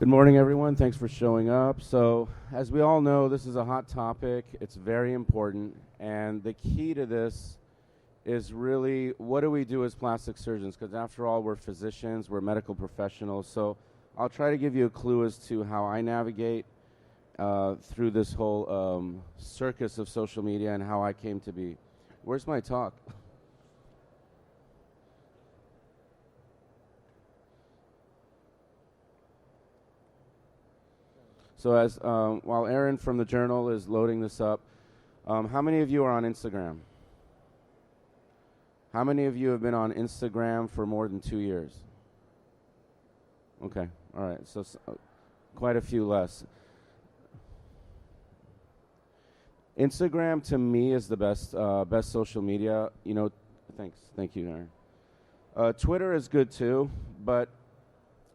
Good morning, everyone. Thanks for showing up. So, as we all know, this is a hot topic. It's very important. And the key to this is really, what do we do as plastic surgeons? Because after all, we're physicians, we're medical professionals. So I'll try to give you a clue as to how I navigate through this whole circus of social media and how I came to be. Where's my talk? So as while Aaron from the Journal is loading this up, how many of you are on Instagram? How many of you have been on Instagram for more than 2 years? Okay, all right, so quite a few less. Instagram to me is the best social media. You know, thank you, Aaron. Twitter is good too, but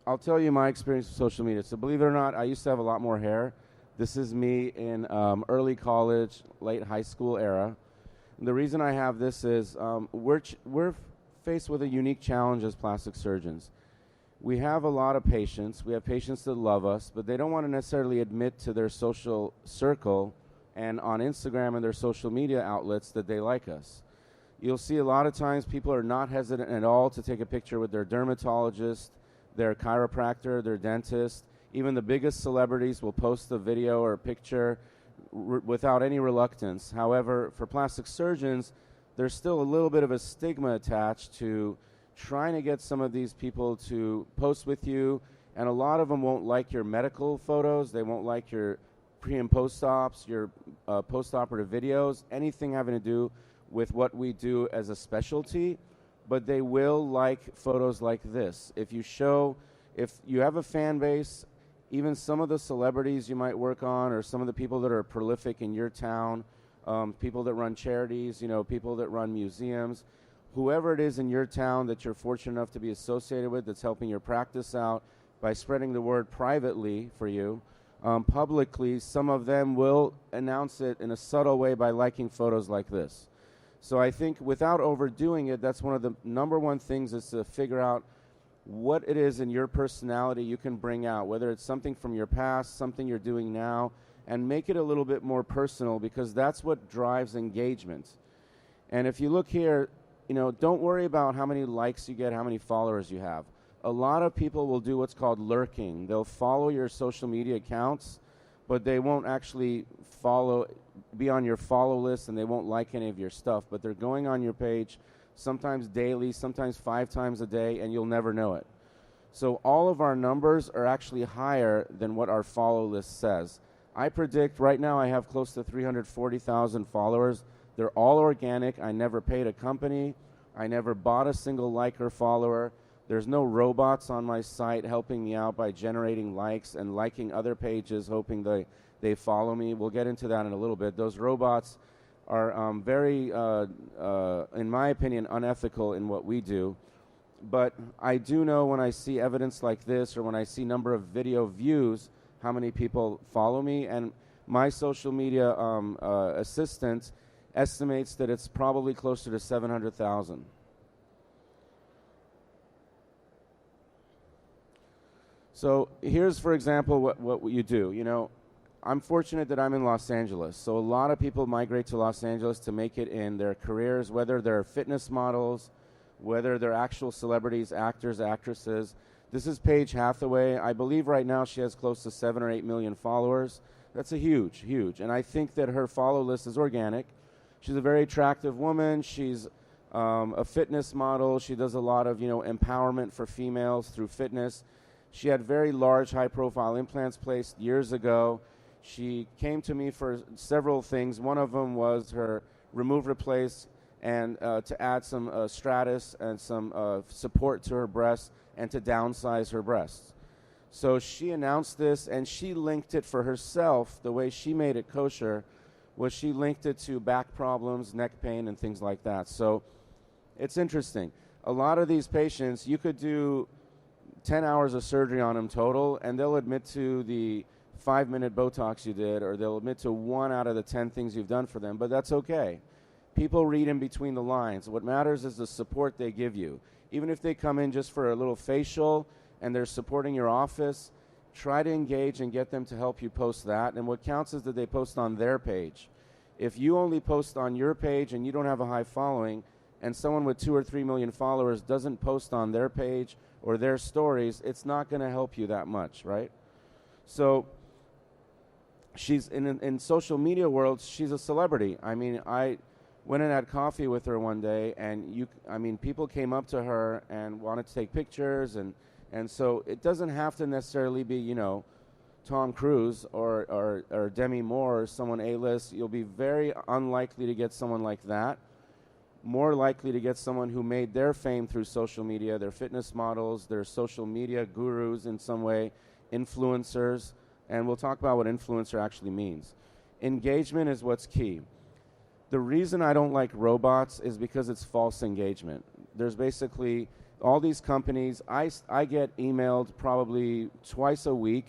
I'll tell you my experience with social media. So believe it or not, I used to have a lot more hair. This is me in early college, late high school era. And the reason I have this is we're faced with a unique challenge as plastic surgeons. We have a lot of patients. We have patients that love us, but they don't want to necessarily admit to their social circle and on Instagram and their social media outlets that they like us. You'll see a lot of times people are not hesitant at all to take a picture with their dermatologist, their chiropractor, their dentist. Even the biggest celebrities will post a video or a picture without any reluctance. However, for plastic surgeons, there's still a little bit of a stigma attached to trying to get some of these people to post with you, and a lot of them won't like your medical photos. They won't like your pre and post-ops, your post-operative videos, anything having to do with what we do as a specialty. But they will like photos like this. If you have a fan base, even some of the celebrities you might work on, or some of the people that are prolific in your town, people that run charities, people that run museums, whoever it is in your town that you're fortunate enough to be associated with that's helping your practice out by spreading the word privately for you, publicly, some of them will announce it in a subtle way by liking photos like this. So I think without overdoing it, that's one of the number one things, is to figure out what it is in your personality you can bring out, whether it's something from your past, something you're doing now, and make it a little bit more personal, because that's what drives engagement. And if you look here, don't worry about how many likes you get, how many followers you have. A lot of people will do what's called lurking. They'll follow your social media accounts, but they won't actually be on your follow list, and they won't like any of your stuff, but they're going on your page sometimes daily, sometimes 5 times a day, and you'll never know it. So all of our numbers are actually higher than what our follow list says. I predict right now I have close to 340,000 followers. They're all organic. I never paid a company. I never bought a single like or follower. There's no robots on my site helping me out by generating likes and liking other pages, hoping they follow me. We'll get into that in a little bit. Those robots are very, in my opinion, unethical in what we do. But I do know when I see evidence like this, or when I see number of video views, how many people follow me. And my social media assistant estimates that it's probably closer to 700,000. So here's, for example, what you do. I'm fortunate that I'm in Los Angeles. So a lot of people migrate to Los Angeles to make it in their careers, whether they're fitness models, whether they're actual celebrities, actors, actresses. This is Paige Hathaway. I believe right now she has close to 7 or 8 million followers. That's a huge. And I think that her follow list is organic. She's a very attractive woman. She's a fitness model. She does a lot of, empowerment for females through fitness. She had very large, high-profile implants placed years ago. She came to me for several things. One of them was her remove, replace, and to add some stratus and some support to her breasts, and to downsize her breasts. So she announced this, and she linked it for herself. The way she made it kosher was she linked it to back problems, neck pain, and things like that. So it's interesting. A lot of these patients, you could do 10 hours of surgery on them total, and they'll admit to the 5-minute Botox you did, or they'll admit to 1 out of the 10 things you've done for them, but that's okay. People read in between the lines. What matters is the support they give you. Even if they come in just for a little facial and they're supporting your office, try to engage and get them to help you post that. And what counts is that they post on their page. If you only post on your page and you don't have a high following, and someone with 2 or 3 million followers doesn't post on their page or their stories, it's not going to help you that much, right? So she's in social media world, she's a celebrity. I mean, I went and had coffee with her one day, and people came up to her and wanted to take pictures, and so it doesn't have to necessarily be, you know, Tom Cruise or Demi Moore or someone A-list. You'll be very unlikely to get someone like that. More likely to get someone who made their fame through social media. They're fitness models, they're social media gurus in some way, influencers, and we'll talk about what influencer actually means. Engagement is what's key. The reason I don't like robots is because it's false engagement. There's basically all these companies. I get emailed probably twice a week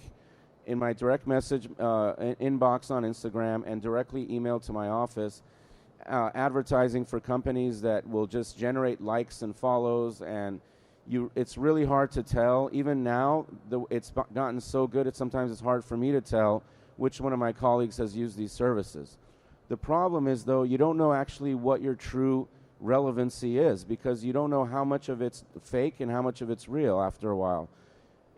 in my direct message inbox on Instagram and directly emailed to my office, advertising for companies that will just generate likes and follows, and it's really hard to tell. Even now, it's gotten so good, sometimes it's hard for me to tell which one of my colleagues has used these services. The problem is, though, you don't know actually what your true relevancy is, because you don't know how much of it's fake and how much of it's real after a while.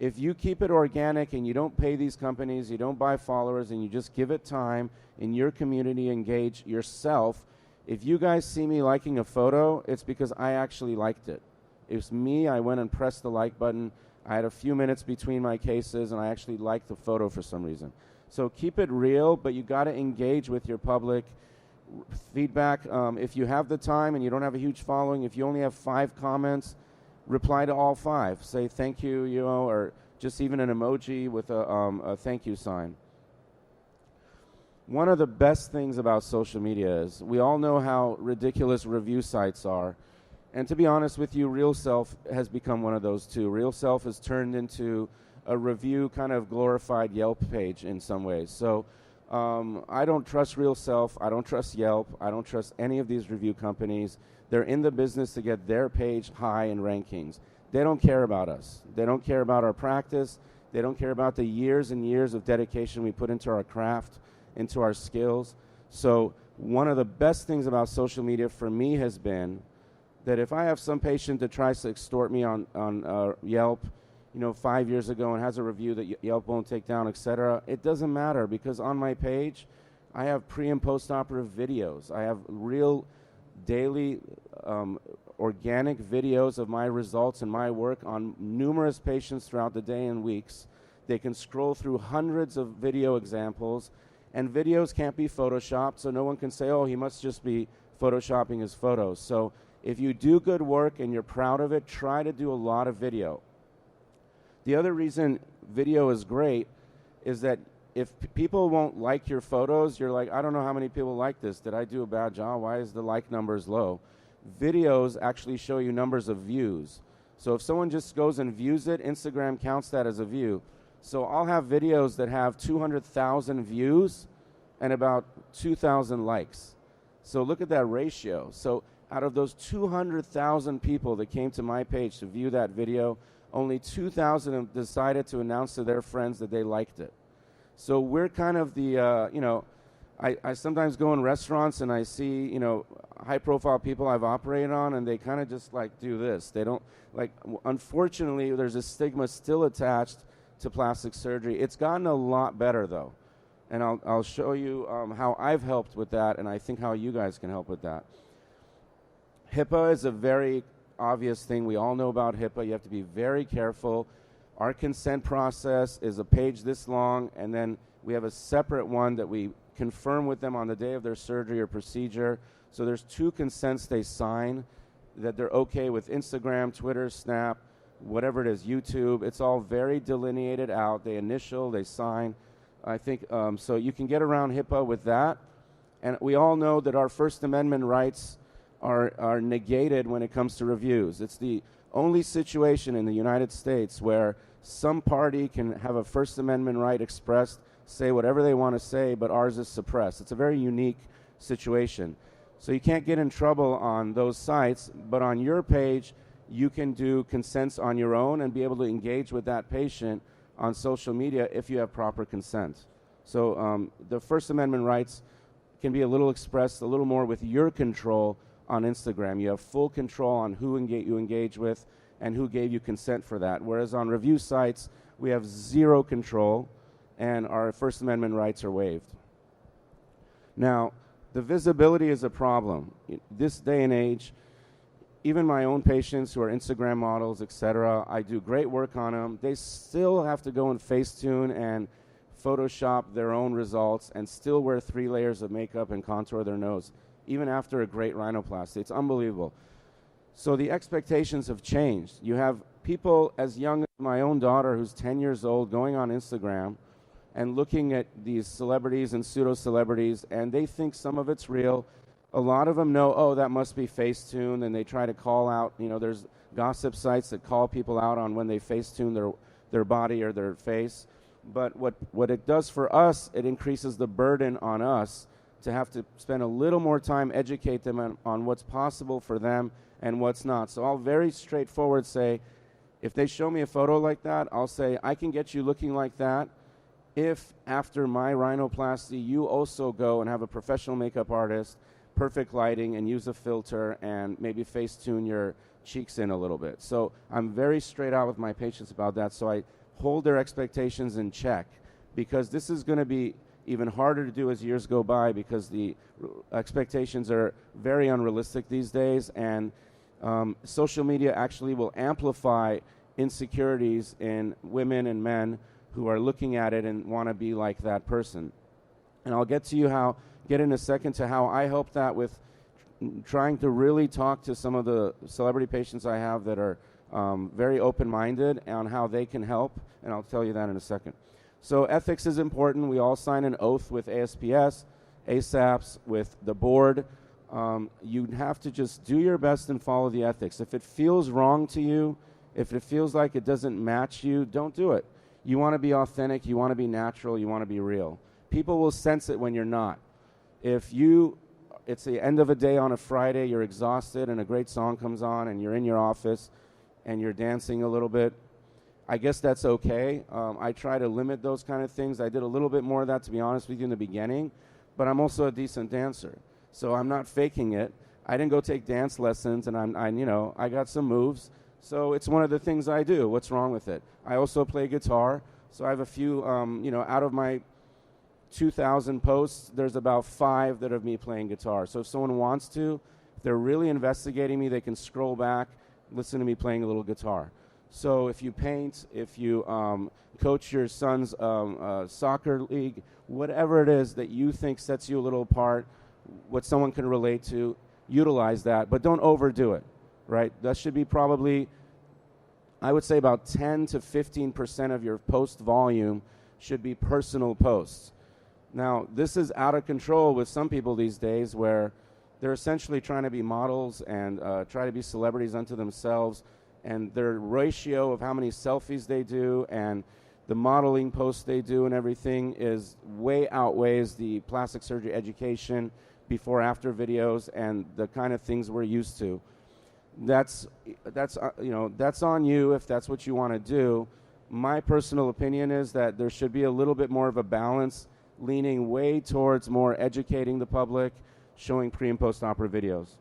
If you keep it organic and you don't pay these companies, you don't buy followers, and you just give it time in your community, engage yourself. If you guys see me liking a photo, it's because I actually liked it. It's me, I went and pressed the like button. I had a few minutes between my cases, and I actually liked the photo for some reason. So keep it real, but you got to engage with your public. Feedback, if you have the time and you don't have a huge following, if you only have 5 comments, reply to all 5. Say thank you, you know, or just even an emoji with a thank you sign. One of the best things about social media is we all know how ridiculous review sites are. And to be honest with you, Real Self has become one of those too. Real Self has turned into a review kind of glorified Yelp page in some ways. So I don't trust Real Self. I don't trust Yelp. I don't trust any of these review companies. They're in the business to get their page high in rankings. They don't care about us. They don't care about our practice. They don't care about the years and years of dedication we put into our craft, into our skills. So one of the best things about social media for me has been that if I have some patient that tries to extort me on Yelp, 5 years ago and has a review that Yelp won't take down, etc., it doesn't matter, because on my page, I have pre- and post-operative videos. I have real daily organic videos of my results and my work on numerous patients throughout the day and weeks. They can scroll through hundreds of video examples, and videos can't be photoshopped, so no one can say, oh, he must just be photoshopping his photos. So if you do good work and you're proud of it, try to do a lot of video. The other reason video is great is that if people won't like your photos, you're like, I don't know how many people like this. Did I do a bad job? Why is the like numbers low? Videos actually show you numbers of views. So if someone just goes and views it, Instagram counts that as a view. So I'll have videos that have 200,000 views and about 2,000 likes. So look at that ratio. So out of those 200,000 people that came to my page to view that video, only 2,000 have decided to announce to their friends that they liked it. So we're kind of the, I sometimes go in restaurants and I see, high-profile people I've operated on, and they kind of just do this. They don't, unfortunately, there's a stigma still attached to plastic surgery. It's gotten a lot better, though. And I'll show you how I've helped with that, and I think how you guys can help with that. HIPAA is a very obvious thing. We all know about HIPAA. You have to be very careful. Our consent process is a page this long, and then we have a separate one that we confirm with them on the day of their surgery or procedure. So there's 2 consents they sign that they're okay with Instagram, Twitter, Snap, whatever it is, YouTube. It's all very delineated out. They initial, they sign. I think so you can get around HIPAA with that. And we all know that our First Amendment rights are negated when it comes to reviews. It's the only situation in the United States where some party can have a First Amendment right expressed, say whatever they want to say, but ours is suppressed. It's a very unique situation. So you can't get in trouble on those sites, but on your page, you can do consents on your own and be able to engage with that patient on social media if you have proper consent. So the First Amendment rights can be a little expressed a little more with your control on Instagram. You have full control on who you engage with and who gave you consent for that. Whereas on review sites, we have zero control and our First Amendment rights are waived. Now, the visibility is a problem. This day and age, even my own patients who are Instagram models, etc., I do great work on them. They still have to go and Facetune and Photoshop their own results and still wear 3 layers of makeup and contour their nose, even after a great rhinoplasty. It's unbelievable. So the expectations have changed. You have people as young as my own daughter, who's 10 years old, going on Instagram and looking at these celebrities and pseudo-celebrities, and they think some of it's real. A lot of them know, oh, that must be Facetune, and they try to call out, there's gossip sites that call people out on when they Facetune their body or their face. But what it does for us, it increases the burden on us to have to spend a little more time, educate them on what's possible for them and what's not. So I'll very straightforward say, if they show me a photo like that, I'll say, I can get you looking like that if after my rhinoplasty you also go and have a professional makeup artist, perfect lighting, and use a filter and maybe Facetune your cheeks in a little bit. So I'm very straight out with my patients about that, so I hold their expectations in check, because this is going to be even harder to do as years go by, because the expectations are very unrealistic these days, and social media actually will amplify insecurities in women and men who are looking at it and want to be like that person. And I'll get in a second to how I help that with trying to really talk to some of the celebrity patients I have that are very open-minded on how they can help, and I'll tell you that in a second. So ethics is important. We all sign an oath with ASPS, ASAPS, with the board. You have to just do your best and follow the ethics. If it feels wrong to you, if it feels like it doesn't match you, don't do it. You want to be authentic, you want to be natural, you want to be real. People will sense it when you're not. It's the end of a day on a Friday, you're exhausted and a great song comes on and you're in your office and you're dancing a little bit, I guess that's okay. I try to limit those kind of things. I did a little bit more of that, to be honest with you, in the beginning, but I'm also a decent dancer, so I'm not faking it. I didn't go take dance lessons, and I got some moves, so it's one of the things I do. What's wrong with it? I also play guitar, so I have a few, out of my 2,000 posts, there's about 5 that are me playing guitar. So if someone wants to, if they're really investigating me, they can scroll back, listen to me playing a little guitar. So if you paint, if you coach your son's soccer league, whatever it is that you think sets you a little apart, what someone can relate to, utilize that, but don't overdo it, right? That should be probably, I would say, about 10 to 15% of your post volume should be personal posts. Now, this is out of control with some people these days, where they're essentially trying to be models and try to be celebrities unto themselves, and their ratio of how many selfies they do and the modeling posts they do and everything is way outweighs the plastic surgery education, before after videos, and the kind of things we're used to. That's on you if that's what you want to do. My personal opinion is that there should be a little bit more of a balance, leaning way towards more educating the public, showing pre and post-operative videos.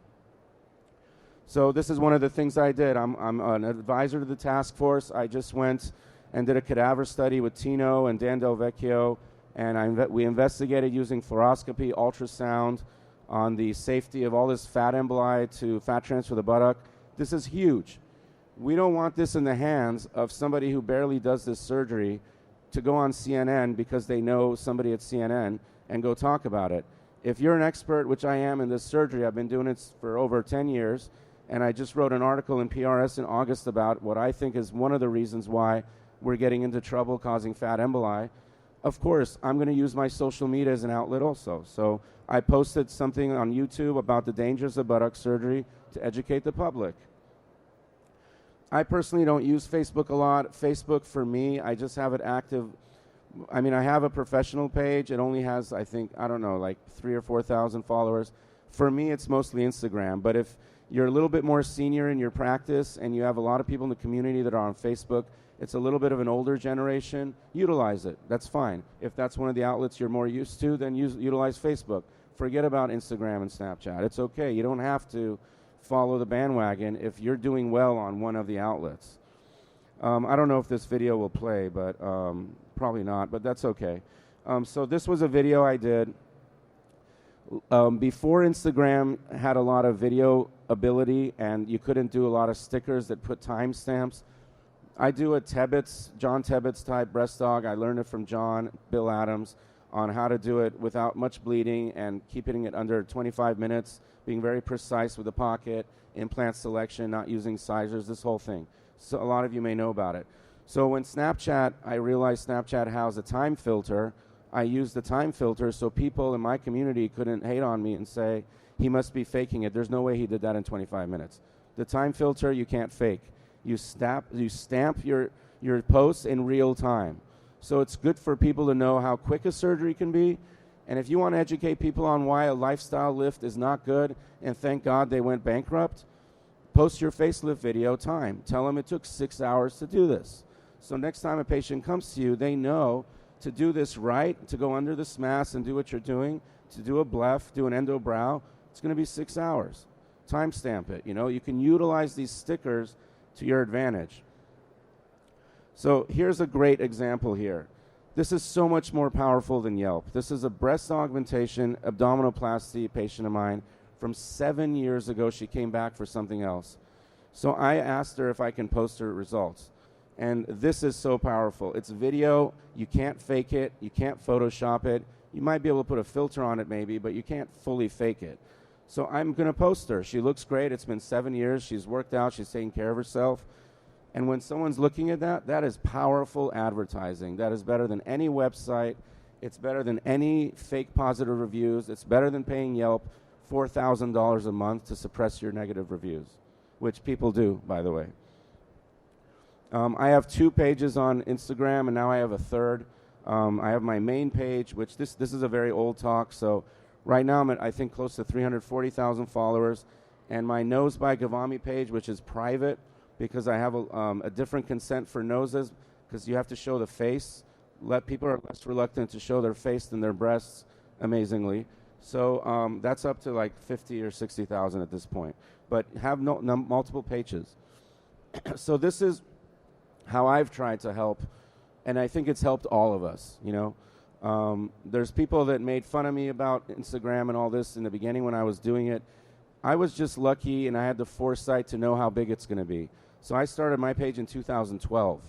So this is one of the things I did. I'm an advisor to the task force. I just went and did a cadaver study with Tino and Dan Del Vecchio, and we investigated using fluoroscopy, ultrasound, on the safety of all this fat emboli to fat transfer to the buttock. This is huge. We don't want this in the hands of somebody who barely does this surgery to go on CNN because they know somebody at CNN and go talk about it. If you're an expert, which I am in this surgery, I've been doing it for over 10 years, and I just wrote an article in PRS in August about what I think is one of the reasons why we're getting into trouble causing fat emboli. Of course, I'm going to use my social media as an outlet also. So I posted something on YouTube about the dangers of buttock surgery to educate the public. I personally don't use Facebook a lot. Facebook, for me, I just have it active. I mean, I have a professional page. It only has, I think, I don't know, like 3,000 or 4,000 followers. For me, it's mostly Instagram. But if you're a little bit more senior in your practice and you have a lot of people in the community that are on Facebook, It's a little bit of an older generation. Utilize it. That's fine. If that's one of the outlets you're more used to, then utilize Facebook. Forget about Instagram and Snapchat. It's okay. You don't have to follow the bandwagon if you're doing well on one of the outlets. I don't know if this video will play, but probably not, but that's okay. So this was a video I did. Before Instagram had a lot of video ability and you couldn't do a lot of stickers that put timestamps, I do a John Tebbets type breast dog. I learned it from Bill Adams, on how to do it without much bleeding and keeping it under 25 minutes, being very precise with the pocket, implant selection, not using sizers, this whole thing. So a lot of you may know about it. So when I realized Snapchat has a time filter, I used the time filter so people in my community couldn't hate on me and say, he must be faking it. There's no way he did that in 25 minutes. The time filter, you can't fake. You stamp your posts in real time. So it's good for people to know how quick a surgery can be. And if you want to educate people on why a lifestyle lift is not good, and thank God they went bankrupt, post your facelift video time. Tell them it took 6 hours to do this. So next time a patient comes to you, they know to do this right, to go under the SMAS and do what you're doing, to do a bleph, do an endobrow, it's going to be 6 hours. Timestamp it. You can utilize these stickers to your advantage. So here's a great example here. This is so much more powerful than Yelp. This is a breast augmentation abdominoplasty patient of mine from 7 years ago. She came back for something else. So I asked her if I can post her results. And this is so powerful. It's video. You can't fake it. You can't Photoshop it. You might be able to put a filter on it maybe, but you can't fully fake it. So I'm going to post her. She looks great. It's been 7 years. She's worked out. She's taking care of herself. And when someone's looking at that, that is powerful advertising. That is better than any website. It's better than any fake positive reviews. It's better than paying Yelp $4,000 a month to suppress your negative reviews, which people do, by the way. I have 2 pages on Instagram, and now I have a third. I have my main page, which this is a very old talk. So right now I'm at, I think, close to 340,000 followers. And my Nose by Ghavami page, which is private, because I have a different consent for noses, because you have to show the face. People are less reluctant to show their face than their breasts, amazingly. So that's up to like 50 or 60,000 at this point. But have multiple pages. So this is how I've tried to help, and I think it's helped all of us. There's people that made fun of me about Instagram and all this in the beginning when I was doing it. I was just lucky, and I had the foresight to know how big it's going to be. So I started my page in 2012.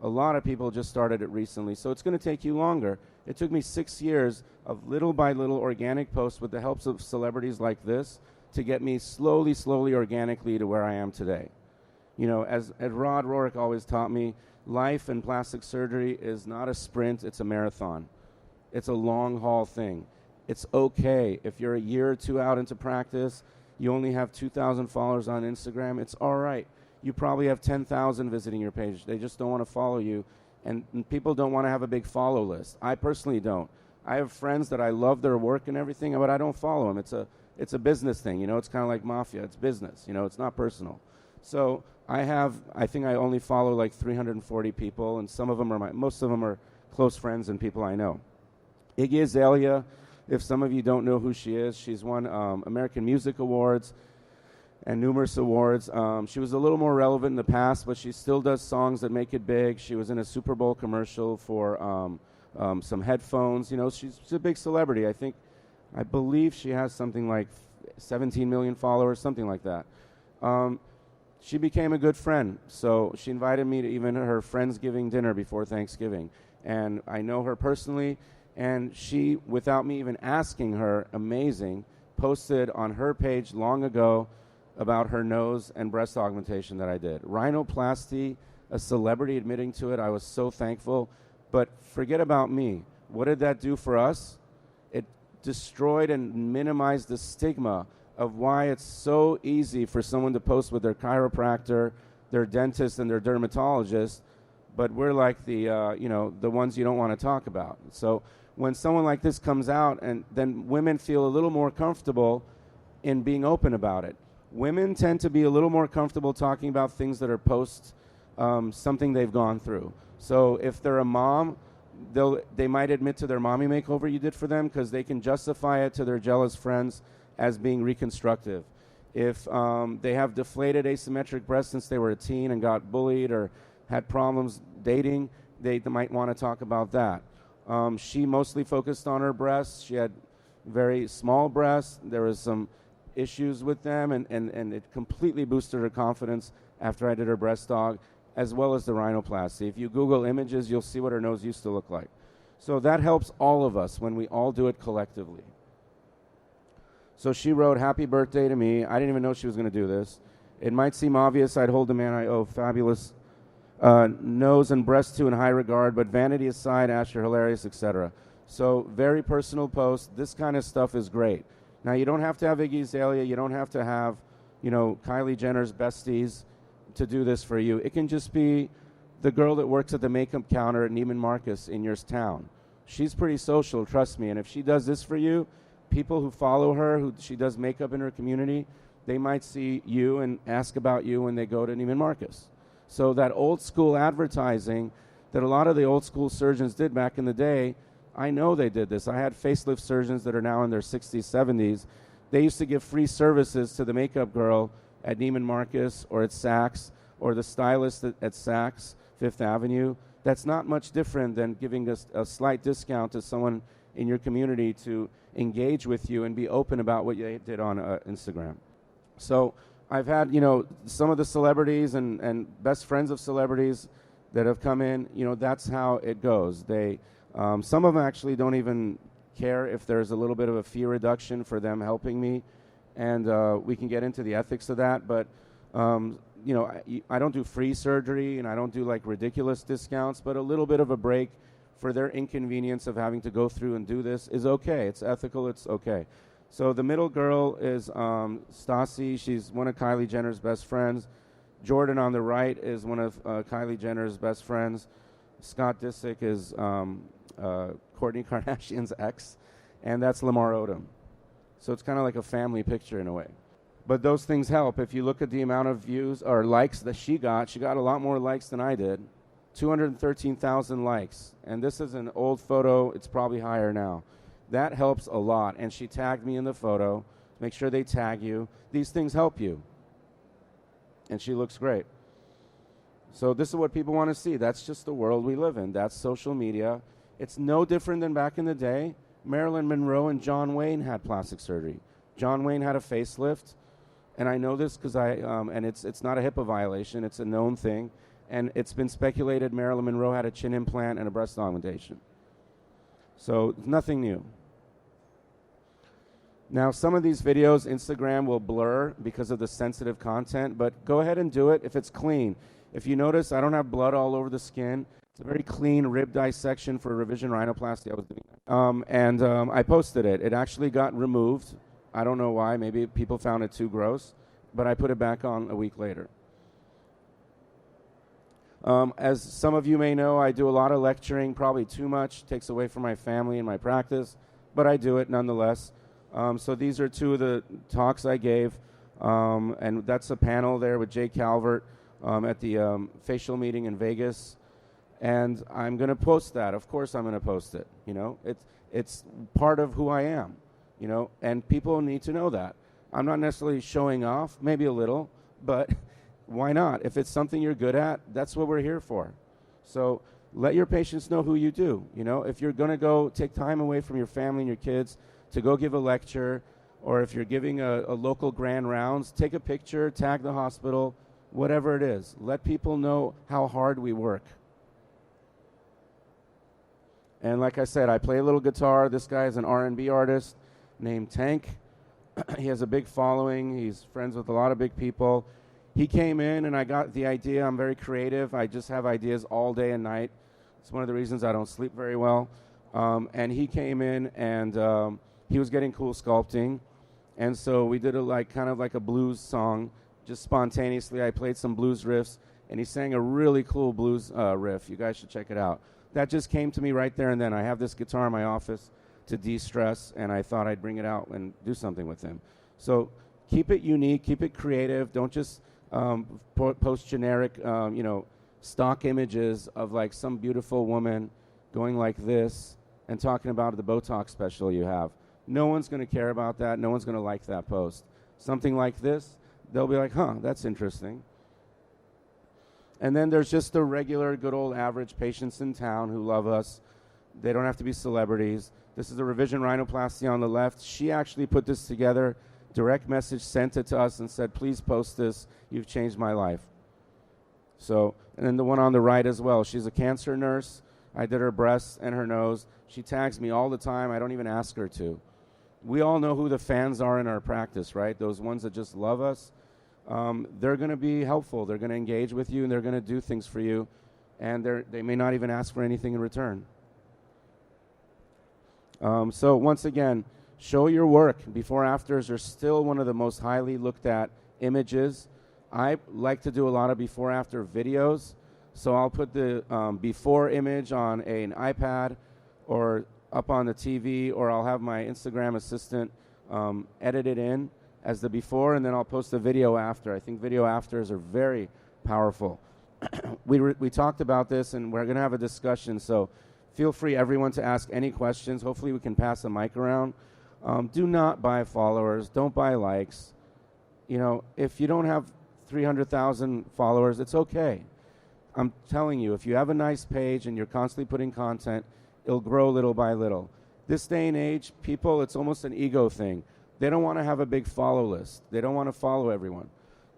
A lot of people just started it recently, so it's going to take you longer. It took me 6 years of little by little organic posts with the help of celebrities like this to get me slowly, organically to where I am today. As Rod Rourke always taught me, life and plastic surgery is not a sprint, it's a marathon. It's a long haul thing. It's okay if you're a year or 2 out into practice, you only have 2,000 followers on Instagram, it's all right. You probably have 10,000 visiting your page. They just don't want to follow you, and people don't want to have a big follow list. I personally don't. I have friends that I love their work and everything, but I don't follow them. It's a business thing, It's kind of like mafia. It's business, It's not personal. So I think I only follow like 340 people, and most of them are close friends and people I know. Iggy Azalea, if some of you don't know who she is, she's won American Music Awards and numerous awards. She was a little more relevant in the past, but she still does songs that make it big. She was in a Super Bowl commercial for some headphones. She's a big celebrity. I believe she has something like 17 million followers, something like that. She became a good friend, so she invited me to even her Friendsgiving dinner before Thanksgiving. And I know her personally, and she, without me even asking her, posted on her page long ago about her nose and breast augmentation that I did. Rhinoplasty, a celebrity admitting to it, I was so thankful. But forget about me. What did that do for us? It destroyed and minimized the stigma of why it's so easy for someone to post with their chiropractor, their dentist, and their dermatologist, but we're like the ones you don't want to talk about. So when someone like this comes out, and then women feel a little more comfortable in being open about it. Women tend to be a little more comfortable talking about things that are post something they've gone through. So if they're a mom, they might admit to their mommy makeover you did for them because they can justify it to their jealous friends as being reconstructive. If they have deflated asymmetric breasts since they were a teen and got bullied or had problems dating, they might want to talk about that. She mostly focused on her breasts. She had very small breasts. There was some issues with them, and it completely boosted her confidence after I did her breast aug, as well as the rhinoplasty. If you Google images, you'll see what her nose used to look like. So that helps all of us when we all do it collectively. So she wrote, "Happy birthday to me. I didn't even know she was going to do this. It might seem obvious I'd hold the man I owe fabulous nose and breast to in high regard, but vanity aside, Ash, you're hilarious, etc." So very personal post. This kind of stuff is great. Now, you don't have to have Iggy Azalea. You don't have to have, Kylie Jenner's besties to do this for you. It can just be the girl that works at the makeup counter at Neiman Marcus in your town. She's pretty social, trust me. And if she does this for you, people who follow her, who she does makeup in her community, they might see you and ask about you when they go to Neiman Marcus. So that old school advertising that a lot of the old school surgeons did back in the day, I know they did this. I had facelift surgeons that are now in their 60s, 70s. They used to give free services to the makeup girl at Neiman Marcus or at Saks or the stylist at Saks, Fifth Avenue. That's not much different than giving a slight discount to someone in your community to engage with you and be open about what you did on Instagram. So I've had, some of the celebrities and best friends of celebrities that have come in, that's how it goes. Some of them actually don't even care if there's a little bit of a fee reduction for them helping me, and we can get into the ethics of that. But I don't do free surgery, and I don't do like ridiculous discounts, but a little bit of a break for their inconvenience of having to go through and do this is okay. It's ethical. It's okay. So the middle girl is Stassi. She's one of Kylie Jenner's best friends. Jordan on the right is one of Kylie Jenner's best friends. Scott Disick is Kourtney Kardashian's ex, and that's Lamar Odom. So it's kind of like a family picture in a way. But those things help. If you look at the amount of views or likes that she got a lot more likes than I did. 213,000 likes. And this is an old photo. It's probably higher now. That helps a lot. And she tagged me in the photo. Make sure they tag you. These things help you. And she looks great. So this is what people want to see. That's just the world we live in. That's social media. It's no different than back in the day. Marilyn Monroe and John Wayne had plastic surgery. John Wayne had a facelift. And I know this because and it's not a HIPAA violation. It's a known thing. And it's been speculated Marilyn Monroe had a chin implant and a breast augmentation. So nothing new. Now, some of these videos, Instagram will blur because of the sensitive content, but go ahead and do it if it's clean. If you notice, I don't have blood all over the skin. It's a very clean rib dissection for revision rhinoplasty. I was doing that. I posted it. It actually got removed. I don't know why. Maybe people found it too gross, but I put it back on a week later. As some of you may know, I do a lot of lecturing, probably too much, takes away from my family and my practice, but I do it nonetheless. So these are two of the talks I gave, and that's a panel there with Jay Calvert at the facial meeting in Vegas, and I'm going to post that. Of course I'm going to post it. It's part of who I am, and people need to know that. I'm not necessarily showing off, maybe a little, but why not? If it's something you're good at, that's what we're here for. So let your patients know who you do. If you're going to go take time away from your family and your kids to go give a lecture, or if you're giving a local grand rounds, take a picture, tag the hospital, whatever it is. Let people know how hard we work. And like I said, I play a little guitar. This guy is an R&B artist named Tank. He has a big following. He's friends with a lot of big people. He came in, and I got the idea. I'm very creative. I just have ideas all day and night. It's one of the reasons I don't sleep very well. And he came in, and he was getting cool sculpting. And so we did kind of like a blues song, just spontaneously. I played some blues riffs, and he sang a really cool blues riff. You guys should check it out. That just came to me right there and then. I have this guitar in my office to de-stress, and I thought I'd bring it out and do something with him. So keep it unique, keep it creative. Don't just post generic, stock images of like some beautiful woman going like this and talking about the Botox special you have. No one's going to care about that. No one's going to like that post. Something like this, they'll be like, huh, that's interesting. And then there's just the regular, good old average patients in town who love us. They don't have to be celebrities. This is a revision rhinoplasty on the left. She actually put this together, direct message, sent it to us and said, please post this. You've changed my life. So, and then the one on the right as well. She's a cancer nurse. I did her breasts and her nose. She tags me all the time. I don't even ask her to. We all know who the fans are in our practice, right? Those ones that just love us. They're going to be helpful. They're going to engage with you, and they're going to do things for you. And they may not even ask for anything in return. So once again, show your work. Before afters are still one of the most highly looked at images. I like to do a lot of before after videos. So I'll put the before image on an iPad or up on the TV, or I'll have my Instagram assistant edit it in as the before, and then I'll post the video after. I think video afters are very powerful. We talked about this, and we're going to have a discussion, so feel free, everyone, to ask any questions. Hopefully we can pass the mic around. Do not buy followers. Don't buy likes. You know, if you don't have 300,000 followers, it's okay. I'm telling you, if you have a nice page and you're constantly putting content, it'll grow little by little. This day and age, people, it's almost an ego thing. They don't want to have a big follow list. They don't want to follow everyone.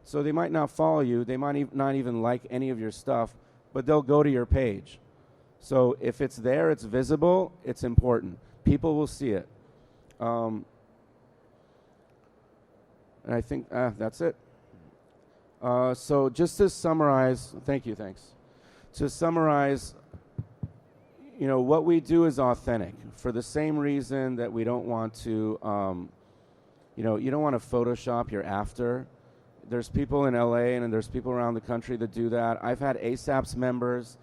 So they might not follow you. They might not even like any of your stuff, but they'll go to your page. So if it's there, it's visible, it's important. People will see it. And I think that's it. So just to summarize, thanks. To summarize, you know, what we do is authentic for the same reason that we don't want to, you know, you don't want to Photoshop your after. There's people in LA and there's people around the country that do that. I've had ASAP's members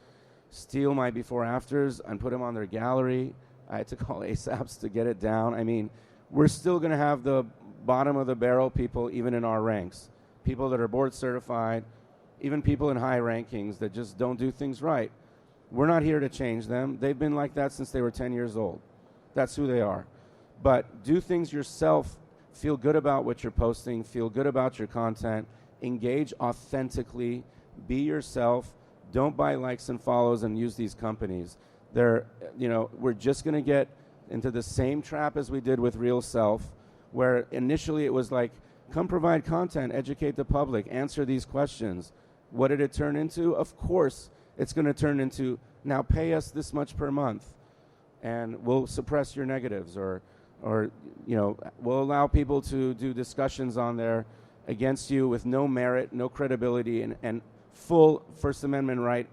steal my before afters and put them on their gallery. I had to call ASAP's to get it down. I mean, we're still going to have the bottom of the barrel people even in our ranks. People that are board certified, even people in high rankings that just don't do things right. We're not here to change them. They've been like that since they were 10 years old. That's who they are. But do things yourself. Feel good about what you're posting. Feel good about your content. Engage authentically. Be yourself. Don't buy likes and follows and use these companies. They're, you know, we're just going to get into the same trap as we did with Real Self, where initially it was like, come provide content, educate the public, answer these questions. What did it turn into? Of course, it's going to turn into, now pay us this much per month, and we'll suppress your negatives, or you know, we'll allow people to do discussions on there against you with no merit, no credibility, and full First Amendment right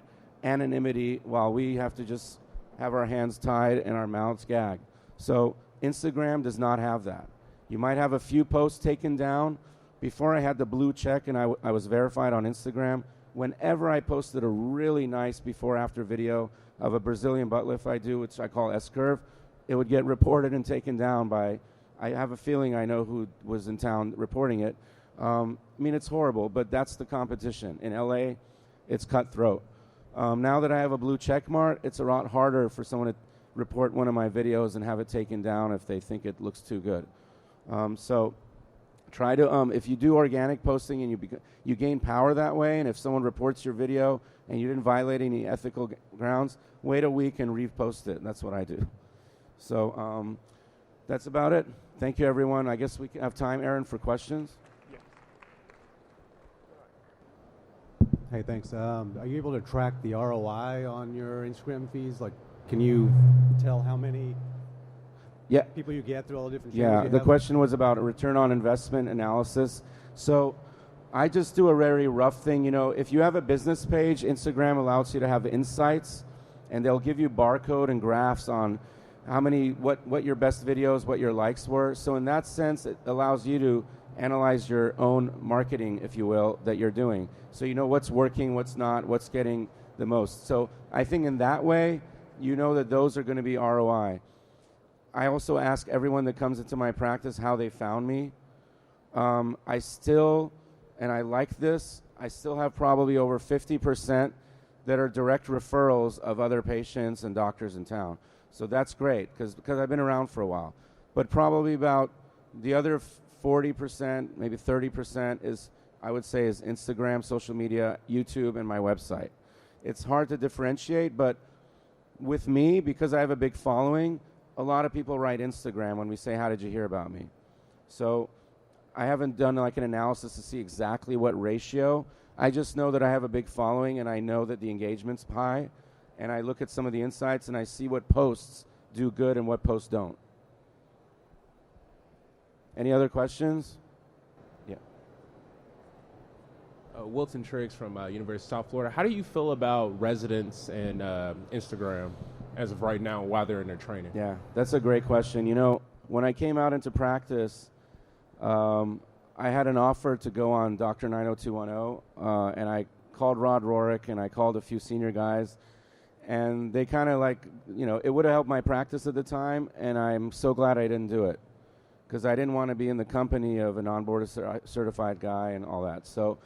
anonymity, while we have to just have our hands tied and our mouths gagged. So Instagram does not have that. You might have a few posts taken down. Before I had the blue check and I was verified on Instagram, whenever I posted a really nice before-after video of a Brazilian butt lift I do, which I call S-curve, it would get reported and taken down by, I have a feeling I know who was in town reporting it. I mean, it's horrible, but that's the competition. In LA, it's cutthroat. Now that I have a blue check mark, it's a lot harder for someone to report one of my videos and have it taken down if they think it looks too good. So try to, if you do organic posting and you gain power that way, and if someone reports your video and you didn't violate any ethical grounds, wait a week and repost it. That's what I do. So that's about it. Thank you, everyone. I guess we have time, Aaron, for questions. Hey, thanks. Are you able to track the ROI on your Instagram feeds? Like, can you tell how many people you get through all the different channels? Yeah, the question was about a return on investment analysis. So I just do a very rough thing. You know, if you have a business page, Instagram allows you to have insights, and they'll give you barcode and graphs on how many, what your best videos, what your likes were. So in that sense, it allows you to analyze your own marketing, if you will, that you're doing. So you know what's working, what's not, what's getting the most. So I think in that way, you know that those are going to be ROI. I also ask everyone that comes into my practice how they found me. I still, and I like this, I still have probably over 50% that are direct referrals of other patients and doctors in town. So that's great because I've been around for a while. But probably about the other 40%, maybe 30% is, I would say, is Instagram, social media, YouTube, and my website. It's hard to differentiate, but with me, because I have a big following, a lot of people write Instagram when we say, how did you hear about me? So I haven't done like an analysis to see exactly what ratio. I just know that I have a big following, and I know that the engagement's high, and I look at some of the insights, and I see what posts do good and what posts don't. Any other questions? Yeah. Wilton Triggs from University of South Florida. How do you feel about residents and Instagram as of right now while they're in their training? Yeah, that's a great question. You know, when I came out into practice, I had an offer to go on Dr. 90210, and I called Rod Rorick, and I called a few senior guys, and they kind of like, you know, it would have helped my practice at the time, and I'm so glad I didn't do it because I didn't want to be in the company of a non-board certified guy and all that. So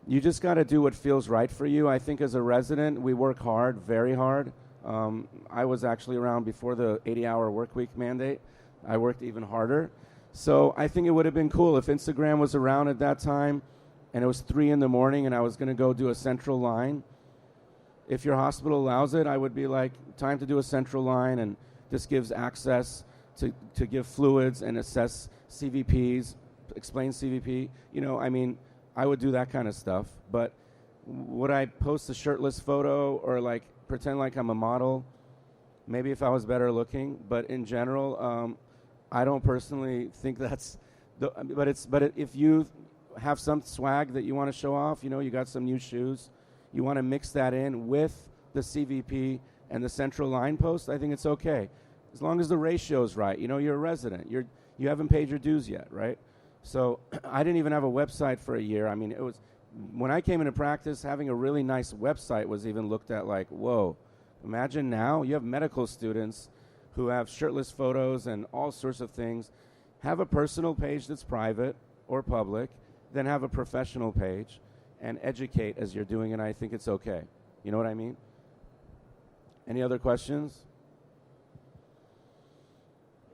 you just got to do what feels right for you. I think as a resident, we work hard, very hard. I was actually around before the 80-hour work week mandate. I worked even harder. So I think it would have been cool if Instagram was around at that time and it was 3 in the morning and I was going to go do a central line. If your hospital allows it, I would be like, time to do a central line, and this gives access to give fluids and assess CVPs, explain CVP. You know, I mean, I would do that kind of stuff. But would I post a shirtless photo or like pretend like I'm a model? Maybe if I was better looking. But in general, I don't personally think that's but if you have some swag that you want to show off, you know, you got some new shoes, you want to mix that in with the CVP and the central line post, I think it's okay. As long as the ratio is right. You know, you're a resident. You haven't paid your dues yet, right? So I didn't even have a website for a year. I mean, it was when I came into practice, having a really nice website was even looked at like, whoa. Imagine now you have medical students who have shirtless photos and all sorts of things. Have a personal page that's private or public, then have a professional page and educate as you're doing it. I think it's okay. You know what I mean? Any other questions?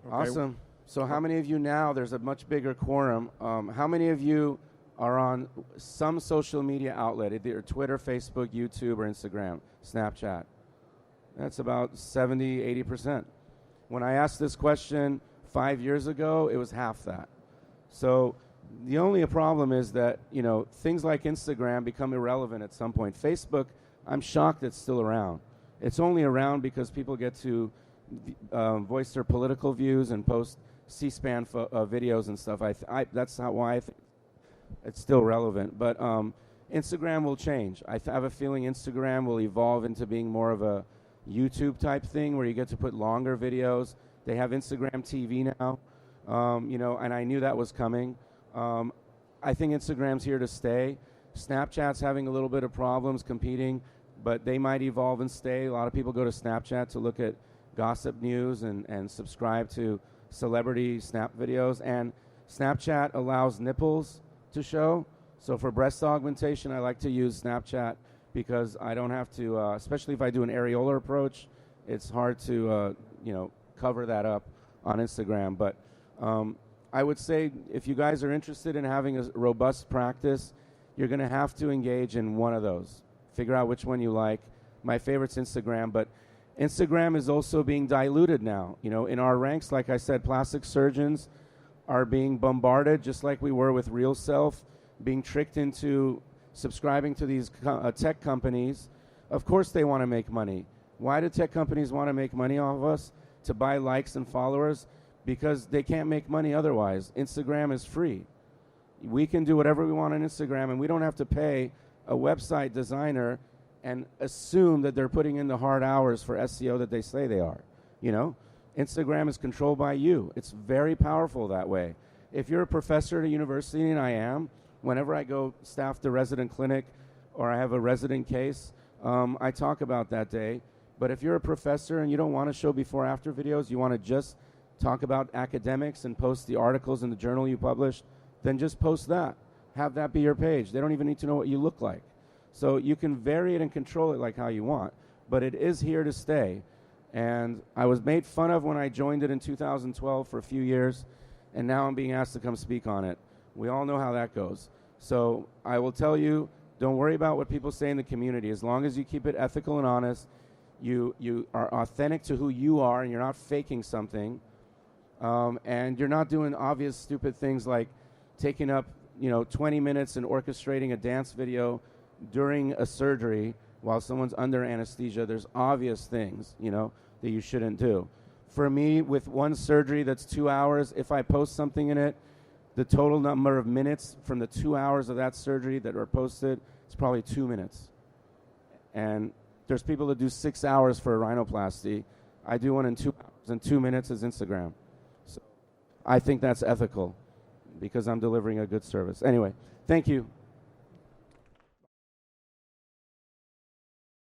Okay. Awesome. So how many of you now, there's a much bigger quorum, how many of you are on some social media outlet, either Twitter, Facebook, YouTube, or Instagram, Snapchat? That's about 70, 80%. When I asked this question 5 years ago, it was half that. So the only problem is that, you know, things like Instagram become irrelevant at some point. Facebook, I'm shocked it's still around. It's only around because people get to voice their political views and post C-SPAN videos and stuff. That's not why I think it's still relevant. But Instagram will change. I have a feeling Instagram will evolve into being more of a YouTube type thing where you get to put longer videos. They have Instagram TV now, you know, and I knew that was coming. I think Instagram's here to stay. Snapchat's having a little bit of problems competing, but they might evolve and stay. A lot of people go to Snapchat to look at gossip news and subscribe to celebrity snap videos. And Snapchat allows nipples to show. So for breast augmentation, I like to use Snapchat because I don't have to, especially if I do an areolar approach, it's hard to, you know, cover that up on Instagram. But I would say if you guys are interested in having a robust practice, you're going to have to engage in one of those. Figure out which one you like. My favorite's Instagram, but Instagram is also being diluted now. You know, in our ranks, like I said, plastic surgeons are being bombarded, just like we were with Real Self, being tricked into subscribing to these tech companies. Of course they want to make money. Why do tech companies want to make money off of us? To buy likes and followers? Because they can't make money otherwise. Instagram is free. We can do whatever we want on Instagram, and we don't have to pay a website designer and assume that they're putting in the hard hours for SEO that they say they are. You know, Instagram is controlled by you. It's very powerful that way. If you're a professor at a university, and I am, whenever I go staff the resident clinic or I have a resident case, I talk about that day. But if you're a professor and you don't want to show before-after videos, you want to just talk about academics and post the articles in the journal you published, then just post that. Have that be your page. They don't even need to know what you look like. So you can vary it and control it like how you want, but it is here to stay. And I was made fun of when I joined it in 2012 for a few years, and now I'm being asked to come speak on it. We all know how that goes. So I will tell you, don't worry about what people say in the community. As long as you keep it ethical and honest, you are authentic to who you are, and you're not faking something, and you're not doing obvious stupid things like taking up 20 minutes and orchestrating a dance video during a surgery while someone's under anesthesia. There's obvious things that you shouldn't do. For me, with one surgery that's 2 hours, if I post something in it, the total number of minutes from the 2 hours of that surgery that are posted is probably 2 minutes. And there's people that do 6 hours for a rhinoplasty. I do one in 2 hours, and 2 minutes is Instagram. So I think that's ethical because I'm delivering a good service. Anyway, thank you.